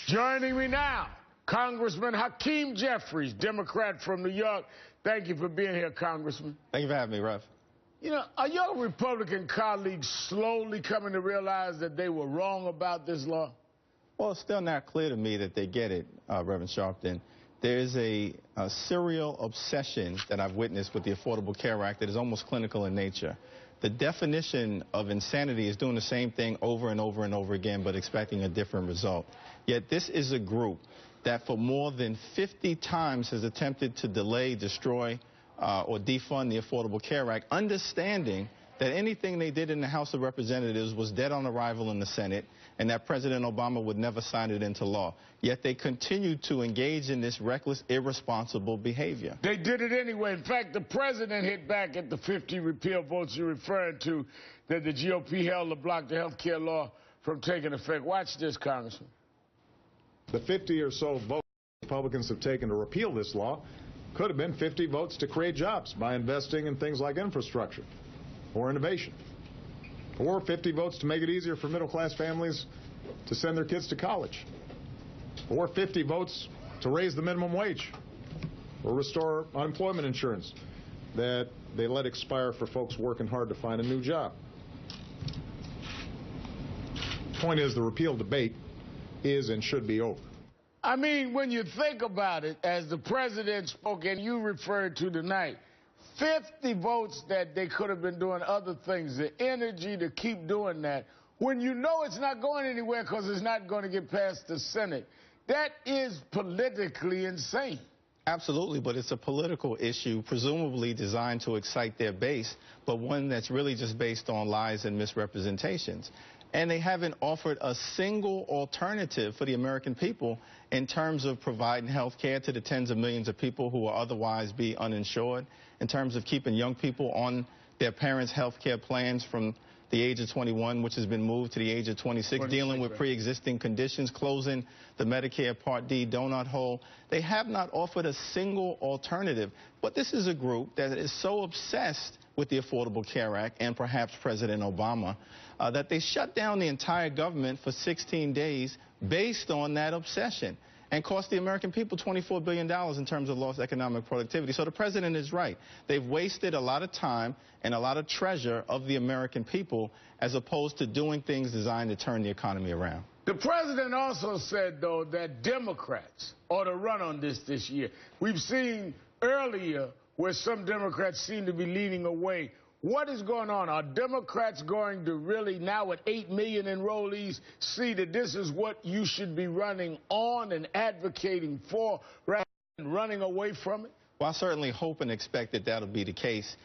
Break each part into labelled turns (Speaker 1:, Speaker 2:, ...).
Speaker 1: Joining me now, Congressman Hakeem Jeffries, Democrat from New York. Thank you for being here, Congressman.
Speaker 2: Thank you for having me, Rev.
Speaker 1: You know, are your Republican colleagues slowly coming to realize that they were wrong about this law?
Speaker 2: Well, it's still not clear to me that they get it, Reverend Sharpton. There is a serial obsession that I've witnessed with the Affordable Care Act that is almost clinical in nature. The definition of insanity is doing the same thing over and over and over again, but expecting a different result. Yet this is a group that for more than 50 times has attempted to delay, destroy, or defund the Affordable Care Act, understanding that anything they did in the House of Representatives was dead on arrival in the Senate, and that President Obama would never sign it into law. Yet they continue to engage in this reckless, irresponsible behavior.
Speaker 1: They did it anyway. In fact, the president hit back at the 50 repeal votes you're referring to that the GOP held to block the health care law from taking effect. Watch this, Congressman.
Speaker 3: The 50 or so votes Republicans have taken to repeal this law could have been 50 votes to create jobs by investing in things like infrastructure or innovation, or 50 votes to make it easier for middle-class families to send their kids to college, or 50 votes to raise the minimum wage or restore unemployment insurance that they let expire for folks working hard to find a new job. The point is, the repeal debate is and should be over.
Speaker 1: I mean, when you think about it, as the president spoke and you referred to tonight, 50 votes that they could have been doing other things, the energy to keep doing that, when you know it's not going anywhere because it's not going to get past the Senate. That is politically insane.
Speaker 2: Absolutely, but it's a political issue, presumably designed to excite their base, but one that's really just based on lies and misrepresentations. And they haven't offered a single alternative for the American people in terms of providing health care to the tens of millions of people who will otherwise be uninsured, in terms of keeping young people on their parents' health care plans from the age of 21, which has been moved to the age of 26, dealing with pre-existing conditions, closing the Medicare Part D donut hole. They have not offered a single alternative. But this is a group that is so obsessed with the Affordable Care Act and perhaps President Obama that they shut down the entire government for 16 days based on that obsession, and cost the American people $24 billion in terms of lost economic productivity. So the president is right. They've wasted a lot of time and a lot of treasure of the American people as opposed to doing things designed to turn the economy around.
Speaker 1: The president also said, though, that Democrats ought to run on this year. We've seen earlier where some Democrats seem to be leaning away. What is going on? Are Democrats going to really, now with 8 million enrollees, see that this is what you should be running on and advocating for rather than running away from it?
Speaker 2: Well, I certainly hope and expect that that'll be the case.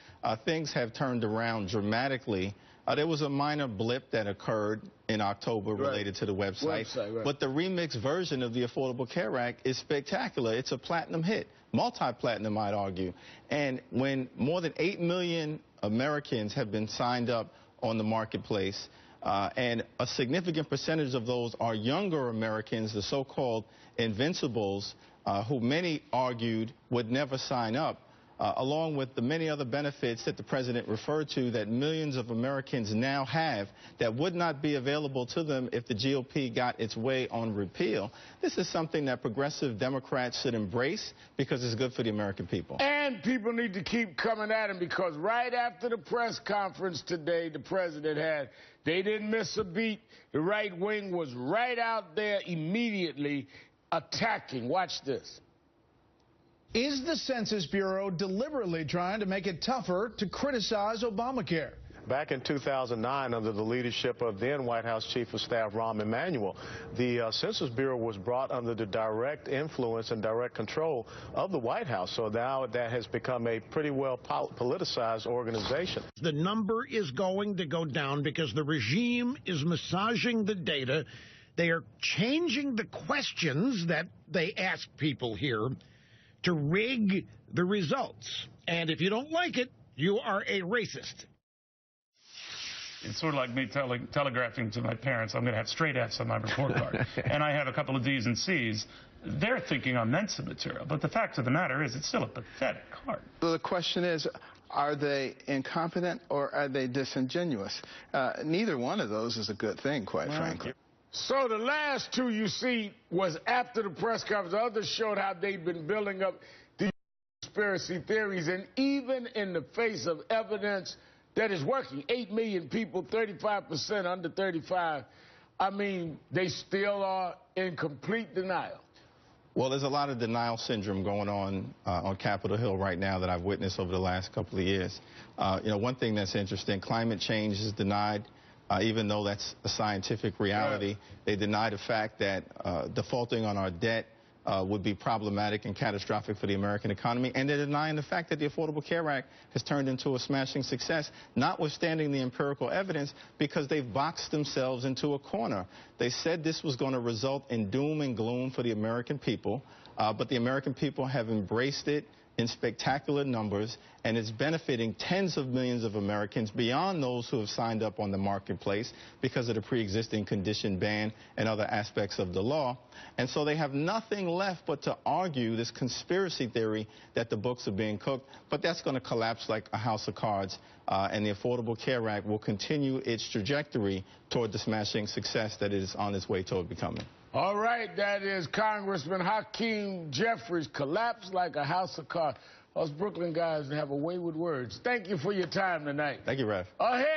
Speaker 2: Things have turned around dramatically. There was a minor blip that occurred in October related to the website. But the remixed version of the Affordable Care Act is spectacular. It's a platinum hit, multi-platinum, I'd argue. And when more than 8 million Americans have been signed up on the marketplace, and a significant percentage of those are younger Americans, the so-called invincibles, who many argued would never sign up, along with the many other benefits that the president referred to that millions of Americans now have that would not be available to them if the GOP got its way on repeal. This is something that progressive Democrats should embrace because it's good for the American people.
Speaker 1: And people need to keep coming at him because right after the press conference today the president had, they didn't miss a beat. The right wing was right out there immediately attacking. Watch this.
Speaker 4: Is the Census Bureau deliberately trying to make it tougher to criticize Obamacare?
Speaker 5: Back in 2009, under the leadership of then White House Chief of Staff Rahm Emanuel, the Census Bureau was brought under the direct influence and direct control of the White House. So now that has become a pretty well politicized organization.
Speaker 6: The number is going to go down because the regime is massaging the data. They are changing the questions that they ask people here to rig the results. And if you don't like it, you are a racist.
Speaker 7: It's sort of like me telegraphing to my parents, I'm going to have straight F's on my report card. And I have a couple of D's and C's. They're thinking on Mensa material. But the fact of the matter is it's still a pathetic card.
Speaker 8: The question is, are they incompetent or are they disingenuous? Neither one of those is a good thing, quite frankly.
Speaker 1: So the last two you see was after the press conference. Others showed how they've been building up these conspiracy theories, and even in the face of evidence that is working, 8 million people, 35% under 35, I mean, they still are in complete denial.
Speaker 2: Well, there's a lot of denial syndrome going on Capitol Hill right now that I've witnessed over the last couple of years. One thing that's interesting, climate change is denied. Even though that's a scientific reality, they deny the fact that defaulting on our debt would be problematic and catastrophic for the American economy, and they're denying the fact that the Affordable Care Act has turned into a smashing success, notwithstanding the empirical evidence, because they've boxed themselves into a corner. They said this was going to result in doom and gloom for the American people, but the American people have embraced it in spectacular numbers, and it's benefiting tens of millions of Americans beyond those who have signed up on the marketplace because of the pre-existing condition ban and other aspects of the law. And so they have nothing left but to argue this conspiracy theory that the books are being cooked, but that's going to collapse like a house of cards, and the Affordable Care Act will continue its trajectory toward the smashing success that it is on its way toward becoming.
Speaker 1: All right, that is Congressman Hakeem Jeffries, collapsed like a house of cards. Us Brooklyn guys have a way with words. Thank you for your time tonight.
Speaker 2: Thank you, Rev.
Speaker 1: Ahead.